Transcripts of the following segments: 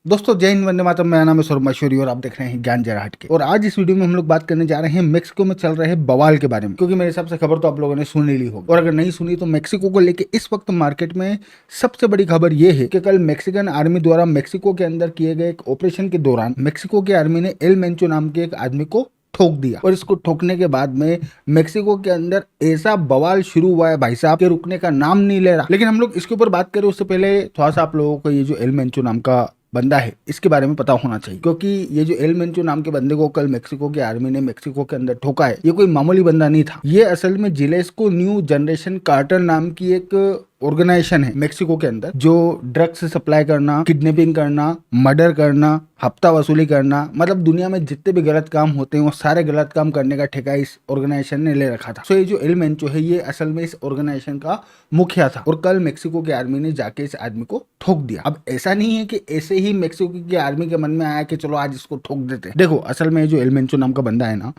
दोस्तों जय हिंद, वंदे मातरम। मेरा नाम है सौरभ मशहूरी और आप देख रहे हैं ज्ञान जरा हट के। और आज इस वीडियो में हम लोग बात करने जा रहे हैं मेक्सिको में चल रहे बवाल के बारे में, क्योंकि मेरे हिसाब से खबर तो आप लोगों ने सुन ही ली होगी। और अगर नहीं सुनी तो मेक्सिको को लेके इस वक्त मार्केट में सबसे बड़ी खबर ये है कि कल मेक्सिकन आर्मी द्वारा मेक्सिको के अंदर किए गए एक ऑपरेशन के दौरान मेक्सिको की आर्मी ने एल मेंचो नाम के एक आदमी को ठोक दिया। और इसको ठोकने के बाद में मेक्सिको के अंदर ऐसा बवाल शुरू हुआ है भाई साहब के रुकने का नाम नहीं ले रहा। लेकिन हम लोग इसके ऊपर बात करें उससे पहले थोड़ा सा आप लोगों को ये जो एल मेंचो नाम का बंदा है इसके बारे में पता होना चाहिए, क्योंकि ये जो एल मेंचो नाम के बंदे को कल मेक्सिको की आर्मी ने मेक्सिको के अंदर ठोका है, ये कोई मामूली बंदा नहीं था। ये असल में जिलेस्को न्यू जनरेशन कार्टर नाम की एक ऑर्गेनाइजेशन है मेक्सिको के अंदर, जो ड्रग्स सप्लाई करना, किडनैपिंग करना, मर्डर करना, हफ्ता वसूली करना, मतलब दुनिया में जितने भी गलत काम होते हैं वो सारे गलत काम करने का ठेका इस ऑर्गेनाइजेशन ने ले रखा था। सो ये जो एल मेंचो है ये असल में इस ऑर्गेनाइजेशन का मुखिया था। और कल मेक्सिको की आर्मी ने जाके इस आदमी को ठोक दिया। अब ऐसा नहीं है कि ऐसे ही मेक्सिको की आर्मी के मन में आया कि चलो आज इसको ठोक देते। देखो असल में जो एल मेंचो नाम का बंदा है ना,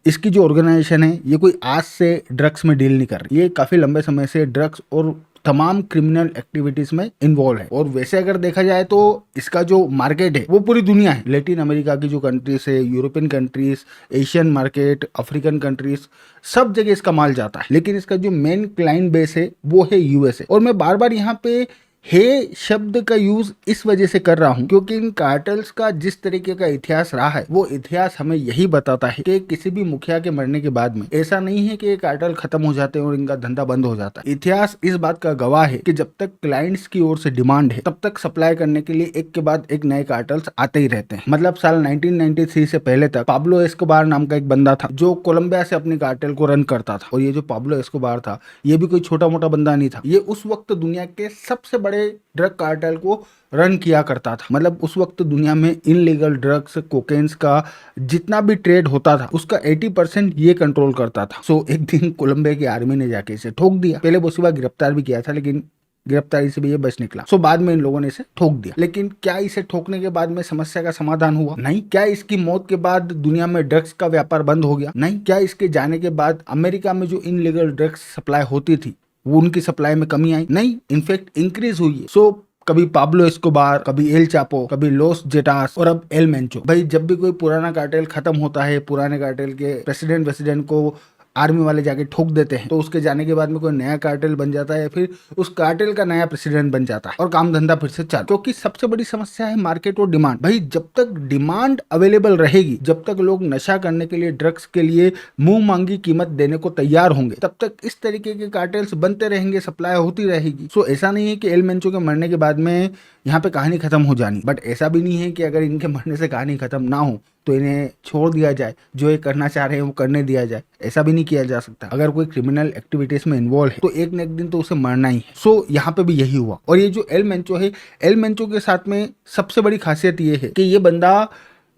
इसकी जो ऑर्गेनाइजेशन है ये कोई आज से ड्रग्स में डील नहीं कर रही। ये काफी लंबे समय से ड्रग्स और तमाम क्रिमिनल एक्टिविटीज में इन्वॉल्व है। और वैसे अगर देखा जाए तो इसका जो मार्केट है वो पूरी दुनिया है। लैटिन अमेरिका की जो कंट्रीज है, European countries, Asian market, African countries, सब जगह इसका माल जाता है। लेकिन इसका जो मेन क्लाइंट बेस है वो है यूएसए। और मैं बार बार यहाँ पे हे शब्द का यूज इस वजह से कर रहा हूं क्योंकि इन कार्टल्स का जिस तरीके का इतिहास रहा है वो इतिहास हमें यही बताता है कि किसी भी मुखिया के मरने के बाद में ऐसा नहीं है कि ये कार्टल खत्म हो जाते हैं और इनका धंधा बंद हो जाता है। इतिहास इस बात का गवाह है कि जब तक क्लाइंट्स की ओर से डिमांड है तब तक सप्लाई करने के लिए एक के बाद एक नए कार्टल्स आते ही रहते हैं। मतलब साल 1993 से पहले तक पाब्लो एस्कोबार नाम का एक बंदा था जो कोलंबिया से अपने कार्टेल को रन करता था। और ये जो पाब्लो एस्कोबार था ये भी कोई छोटा मोटा बंदा नहीं था। ये उस वक्त दुनिया के सबसे बड़े ड्रग कार्टेल को रन किया करता था। मतलब उस वक्त दुनिया में इनलीगल ड्रग्स, कोकेन्स का जितना भी ट्रेड होता था उसका 80% ये कंट्रोल करता था। सो एक दिन कोलंबिया की आर्मी ने जाके इसे ठोक दिया। पहले वो सिवा गिरफ्तार भी किया था लेकिन गिरफ्तारी से भी ये बच निकला। सो बाद में इन लोगों ने इसे ठोक दिया। लेकिन क्या इसे ठोकने के बाद में समस्या का समाधान हुआ? नहीं। क्या इसकी मौत के बाद दुनिया में ड्रग्स का व्यापार बंद हो गया? नहीं। क्या इसके जाने के बाद अमेरिका में जो इनलीगल ड्रग्स सप्लाई होती थी वो उनकी सप्लाई में कमी आई? नहीं, इनफैक्ट इंक्रीज हुई है। सो कभी पाब्लो एस्कोबार, कभी एल चापो, कभी लोस जेटास और अब एल मेंचो। भाई जब भी कोई पुराना कार्टेल खत्म होता है, पुराने कार्टेल के प्रेसिडेंट को आर्मी वाले जाके ठोक देते हैं तो उसके जाने के बाद में कोई नया कार्टेल बन जाता है, फिर उस कार्टेल का नया प्रेसिडेंट बन जाता है और काम धंधा फिर से चालू। क्योंकि सबसे बड़ी समस्या है मार्केट और डिमांड। भाई जब तक डिमांड अवेलेबल रहेगी, जब तक लोग नशा करने के लिए, ड्रग्स के लिए मुंह मांगी कीमत देने को तैयार होंगे, तब तक इस तरीके के कार्टेल्स बनते रहेंगे, सप्लाई होती रहेगी। सो ऐसा नहीं है कि एल मेंचो के मरने के बाद में यहाँ पे कहानी खत्म हो जानी, बट ऐसा भी नहीं है कि अगर इनके मरने से कहानी खत्म ना हो तो इन्हें छोड़ दिया जाए, जो ये करना चाह रहे हैं वो करने दिया जाए। ऐसा भी नहीं किया जा सकता। अगर कोई क्रिमिनल एक्टिविटीज में इन्वॉल्व है तो एक न एक दिन तो उसे मरना ही है। सो यहाँ पे भी यही हुआ। और ये जो एल मेंचो है, एल मेंचो के साथ में सबसे बड़ी खासियत ये है कि ये बंदा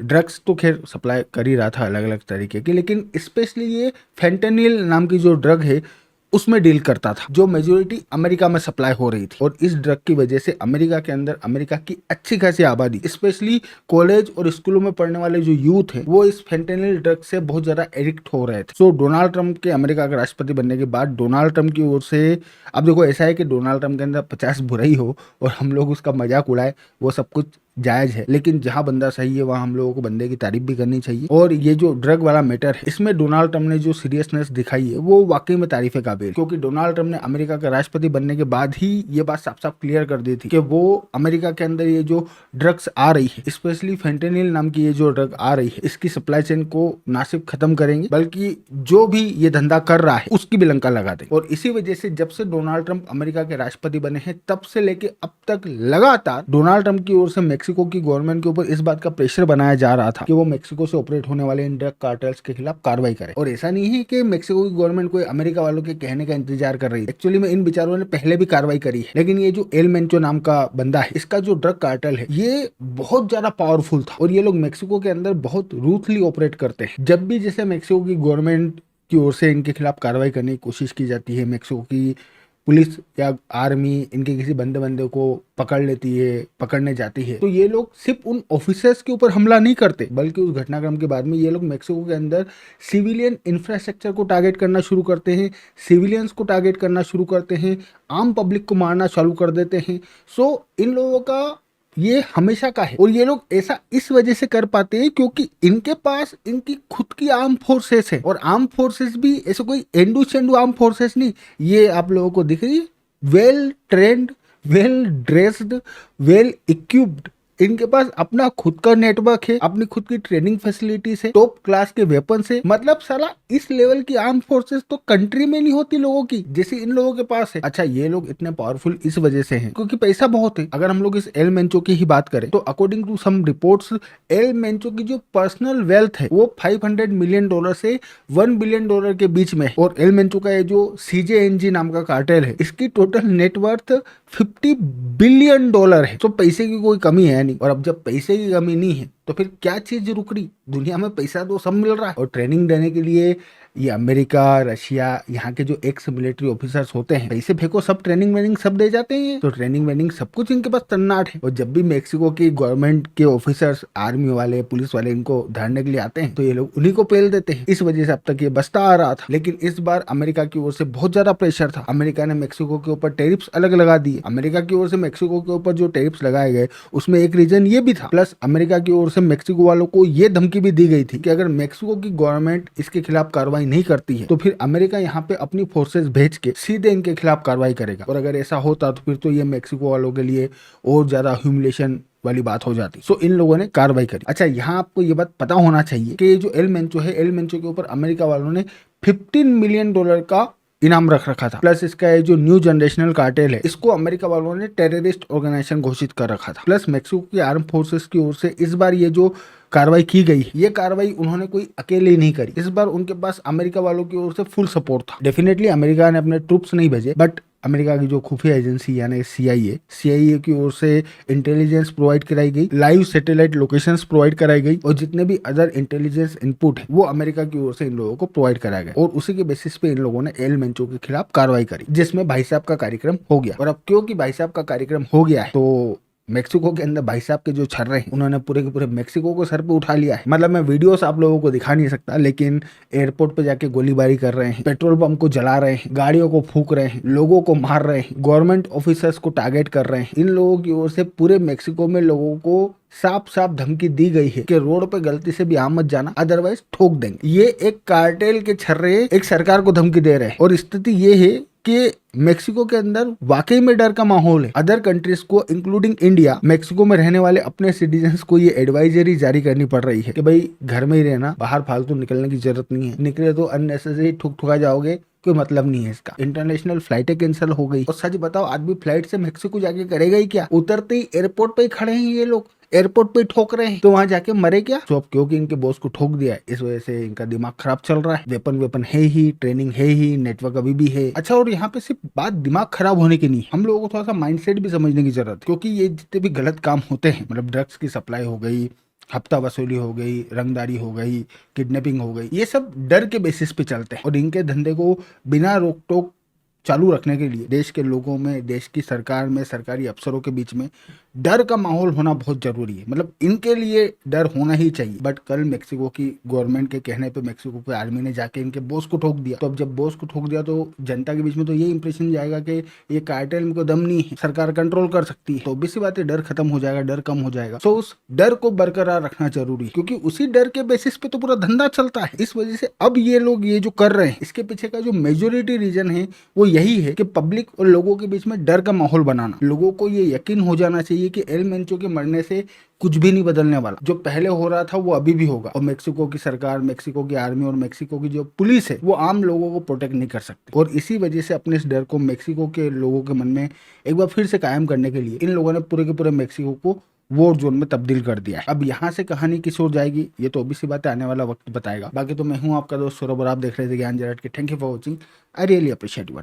ड्रग्स तो खैर सप्लाई कर ही रहा था अलग अलग तरीके की, लेकिन स्पेशली ये फेंटेनिल नाम की जो ड्रग है उसमें डील करता था, जो मेजोरिटी अमेरिका में सप्लाई हो रही थी। और इस ड्रग की वजह से अमेरिका के अंदर अमेरिका की अच्छी खासी आबादी, स्पेशली कॉलेज और स्कूलों में पढ़ने वाले जो यूथ है वो इस फेंटेनिल ड्रग से बहुत ज्यादा एडिक्ट हो रहे थे। सो डोनाल्ड ट्रंप के अमेरिका के राष्ट्रपति बनने के बाद डोनाल्ड ट्रंप की ओर से, अब देखो ऐसा है कि डोनाल्ड ट्रंप के अंदर 50 बुराई हो और हम लोग उसका मजाक उड़ाए, वो सब कुछ जायज है। लेकिन जहां बंदा सही है वहां हम लोगों को बंदे की तारीफ भी करनी चाहिए। और ये जो ड्रग वाला मैटर है इसमें डोनाल्ड ट्रंप ने जो सीरियसनेस दिखाई है वो वाकई में तारीफ के काबिल, क्योंकि डोनाल्ड ट्रंप ने अमेरिका का राष्ट्रपति बनने के बाद ही ये बात साफ साफ क्लियर कर दी थी कि वो अमेरिका के अंदर ये जो ड्रग्स आ रही है, स्पेशली फेंटेनिल नाम की ये जो ड्रग आ रही है, इसकी सप्लाई चेन को ना सिर्फ खत्म करेंगे बल्कि जो भी ये धंधा कर रहा है उसकी भी लंका लगा देंगे। और इसी वजह से जब से डोनाल्ड ट्रंप अमेरिका के राष्ट्रपति बने हैं तब से लेके अब तक लगातार डोनाल्ड ट्रंप की ओर से मेक्सिको की गवर्नमेंट के ऊपर इस बात का प्रेशर बनाया जा रहा था कि वो मेक्सिको से ऑपरेट होने वाले इन ड्रग कार्टेल्स के खिलाफ कार्रवाई करे। और ऐसा नहीं है कि मेक्सिको की गवर्नमेंट कोई अमेरिका वालों के कहने का इंतजार कर रही है। एक्चुअली में इन बेचारों ने पहले भी कार्रवाई करी है। लेकिन ये जो एल मेंचो नाम का बंदा है, इसका जो ड्रग कार्टेल है ये बहुत ज्यादा पावरफुल था और ये लोग मेक्सिको के अंदर बहुत रूथली ऑपरेट करते हैं। जब भी जैसे मेक्सिको की गवर्नमेंट की ओर से इनके खिलाफ कार्रवाई करने की कोशिश की जाती है, मेक्सिको की पुलिस या आर्मी इनके किसी बंदे को पकड़ लेती है, पकड़ने जाती है, तो ये लोग सिर्फ उन ऑफिसर्स के ऊपर हमला नहीं करते बल्कि उस घटनाक्रम के बाद में ये लोग मेक्सिको के अंदर सिविलियन इंफ्रास्ट्रक्चर को टारगेट करना शुरू करते हैं, सिविलियंस को टारगेट करना शुरू करते हैं, आम पब्लिक को मारना चालू कर देते हैं। सो इन लोगों का ये हमेशा का है और ये लोग ऐसा इस वजह से कर पाते हैं क्योंकि इनके पास इनकी खुद की आर्म फोर्सेस है और आर्म फोर्सेस भी ऐसे कोई एंडू चेंडू आर्म फोर्सेस नहीं, ये आप लोगों को दिख रही है, well trained, well dressed, well equipped. इनके पास अपना खुद का नेटवर्क है, अपनी खुद की ट्रेनिंग फैसिलिटीज है, टॉप क्लास के वेपन है। मतलब साला इस लेवल की आर्म फोर्सेस तो कंट्री में नहीं होती लोगों की जैसे इन लोगों के पास है। अच्छा, ये लोग इतने पावरफुल इस वजह से हैं क्योंकि पैसा बहुत है। अगर हम लोग इस एल मेंचो की ही बात करें तो according to some reports El Mencho की जो पर्सनल वेल्थ है वो $500 मिलियन से $1 बिलियन के बीच में है। और एल मेंचो का ये जो CJNG नाम का कार्टेल है इसकी टोटल नेटवर्थ $50 बिलियन है। तो पैसे की कोई कमी है नहीं। और अब जब पैसे की कमी नहीं है तो फिर क्या चीज रुक रही, दुनिया में पैसा तो सब मिल रहा है। और ट्रेनिंग देने के लिए ये अमेरिका, रशिया, यहाँ के जो एक्स मिलिट्री ऑफिसर्स होते हैं, पैसे फेंको सब ट्रेनिंग वेनिंग सब दे जाते हैं। तो ट्रेनिंग वेनिंग सब कुछ इनके पास तन्नाट है। और जब भी मेक्सिको की गवर्नमेंट के ऑफिसर्स, आर्मी वाले, पुलिस वाले इनको धरने के लिए आते हैं तो ये लोग उन्हीं को पेल देते हैं। इस वजह से अब तक ये बसता आ रहा था। लेकिन इस बार अमेरिका की ओर से बहुत ज्यादा प्रेशर था। अमेरिका ने मेक्सिको के ऊपर टेरिफ्स अलग लगा दिए। अमेरिका की ओर से मेक्सिको के ऊपर जो टेरिफ्स लगाए गए उसमें एक रीजन ये भी था। प्लस अमेरिका की ओर से मेक्सिको वालों को ये धमकी भी दी गई थी कि अगर मेक्सिको की गवर्नमेंट इसके खिलाफ कार्रवाई नहीं करती है तो फिर अमेरिका यहाँ पे अपनी फोर्सेस भेज के सीधे इनके खिलाफ कार्रवाई करेगा। और अगर ऐसा होता तो फिर तो ये मेक्सिको वालों के लिए और ज्यादा ह्यूमिलेशन वाली बात हो जाती। सो इन लोगों ने कार्रवाई करी। अच्छा, यहाँ आपको ये बात पता होना चाहिए कि ये जो एल मेंचो है, एल मेंचो के ऊपर अमेरिका वालों ने $15 मिलियन का इनाम रख रखा था। प्लस इसका ये जो न्यू जनरेशनल कार्टेल है इसको अमेरिका वालों ने टेररिस्ट ऑर्गेनाइजेशन घोषित कर रखा था। प्लस मेक्सिको की आर्म फोर्सेस की ओर से इस बार ये जो कार्रवाई की गई, ये कार्रवाई उन्होंने कोई अकेले नहीं करी। इस बार उनके पास अमेरिका वालों की ओर से फुल सपोर्ट था। डेफिनेटली अमेरिका ने अपने ट्रूप्स नहीं भेजे, बट अमेरिका की जो खुफिया एजेंसी यानी CIA की ओर से इंटेलिजेंस प्रोवाइड कराई गई, लाइव सैटेलाइट लोकेशंस प्रोवाइड कराई गई और जितने भी अदर इंटेलिजेंस इनपुट है वो अमेरिका की ओर से इन लोगों को प्रोवाइड कराया गया। और उसी के बेसिस पे इन लोगों ने एल मेंचो के खिलाफ कार्रवाई करी, जिसमें भाई साहब का कार्यक्रम हो गया। और अब क्योंकि भाई साहब का कार्यक्रम हो गया है तो मेक्सिको के अंदर भाई साहब के जो छर रहे हैं उन्होंने पूरे के पूरे मेक्सिको को सर पे उठा लिया है। मतलब मैं वीडियोस आप लोगों को दिखा नहीं सकता, लेकिन एयरपोर्ट पे जाके गोलीबारी कर रहे हैं, पेट्रोल पंप को जला रहे हैं, गाड़ियों को फूक रहे हैं, लोगों को मार रहे हैं, गवर्नमेंट ऑफिसर्स को टारगेट कर रहे हैं। इन लोगों की ओर से पूरे मेक्सिको में लोगों को साफ साफ धमकी दी गई है कि रोड पे गलती से भी आ मत जाना, अदरवाइज ठोक देंगे। ये एक कार्टेल के छर्रे एक सरकार को धमकी दे रहे हैं। और स्थिति ये है कि मेक्सिको के अंदर वाकई में डर का माहौल है। अदर कंट्रीज को इंक्लूडिंग इंडिया, मेक्सिको में रहने वाले अपने सिटीजन्स को ये एडवाइजरी जारी करनी पड़ रही है कि भाई घर में ही रहना, बाहर फालतू निकलने की जरूरत नहीं है, निकले तो अननेसेसरी ठुक ठुका जाओगे, कोई मतलब नहीं है इसका। इंटरनेशनल फ्लाइटें कैंसिल हो गई। और सच बताओ आदमी फ्लाइट से मेक्सिको जाके करेगा ही क्या? उतरते ही एयरपोर्ट पे ही खड़े हैं ये लोग, एयरपोर्ट पे ठोक रहे हैं, तो वहां जाके मरे क्या? तो अब क्योंकि इनके बॉस को ठोक दिया है इस वजह से इनका दिमाग खराब चल रहा है। वेपन है ही, ट्रेनिंग है ही, नेटवर्क अभी भी है। अच्छा, और यहाँ पे सिर्फ बात दिमाग खराब होने की नहीं, हम लोगों को थोड़ा सा माइंडसेट भी समझने की जरूरत है। क्योंकि ये जितने भी गलत काम होते हैं, मतलब ड्रग्स की सप्लाई हो गई, हफ्ता वसूली हो गई, रंगदारी हो गई, किडनैपिंग हो गई, ये सब डर के बेसिस पे चलते हैं। और इनके धंधे को बिना रोक टोक चालू रखने के लिए देश के लोगों में, देश की सरकार में, सरकारी अफसरों के बीच में डर का माहौल होना बहुत जरूरी है। मतलब इनके लिए डर होना ही चाहिए। बट कल मेक्सिको की गवर्नमेंट के कहने पे मेक्सिको की आर्मी ने जाके इनके बॉस को ठोक दिया। तो अब जब बॉस को ठोक दिया तो जनता के बीच में तो ये इंप्रेशन जाएगा कि ये कार्टेल में कोई दम नहीं है, सरकार कंट्रोल कर सकती है। तो ऑब्वियस सी बात है, डर खत्म हो जाएगा, डर कम हो जाएगा। तो उस डर को बरकरार रखना जरूरी है, क्योंकि उसी डर के बेसिस पे तो पूरा धंधा चलता है। इस वजह से अब ये लोग ये जो कर रहे हैं, इसके पीछे का जो मेजोरिटी रीजन है वो यही है कि पब्लिक और लोगों के बीच में डर का माहौल बनाना। लोगों को ये यकीन हो जाना चाहिए कि एल मेंचो के मरने से कुछ भी नहीं बदलने वाला, जो पहले हो रहा था वो अभी भी होगा। और मेक्सिको की सरकार, मेक्सिको की आर्मी और मेक्सिको की जो पुलिस है वो आम लोगों को प्रोटेक्ट नहीं कर सकती। और इसी वजह से अपने इस डर को मेक्सिको के लोगों के मन में एक बार फिर से कायम करने के लिए इन लोगों ने पूरे के पूरे मेक्सिको को वॉर जोन में तब्दील कर दिया है। अब यहाँ से कहानी किस ओर जाएगी ये तो ऑब्वियस सी बात है, आने वाला वक्त बताएगा। बाकी तो मैं हूँ आपका दोस्त सौरभ और आप देख रहे थे ज्ञान जरहट के। Thank you for watching, I really appreciate you.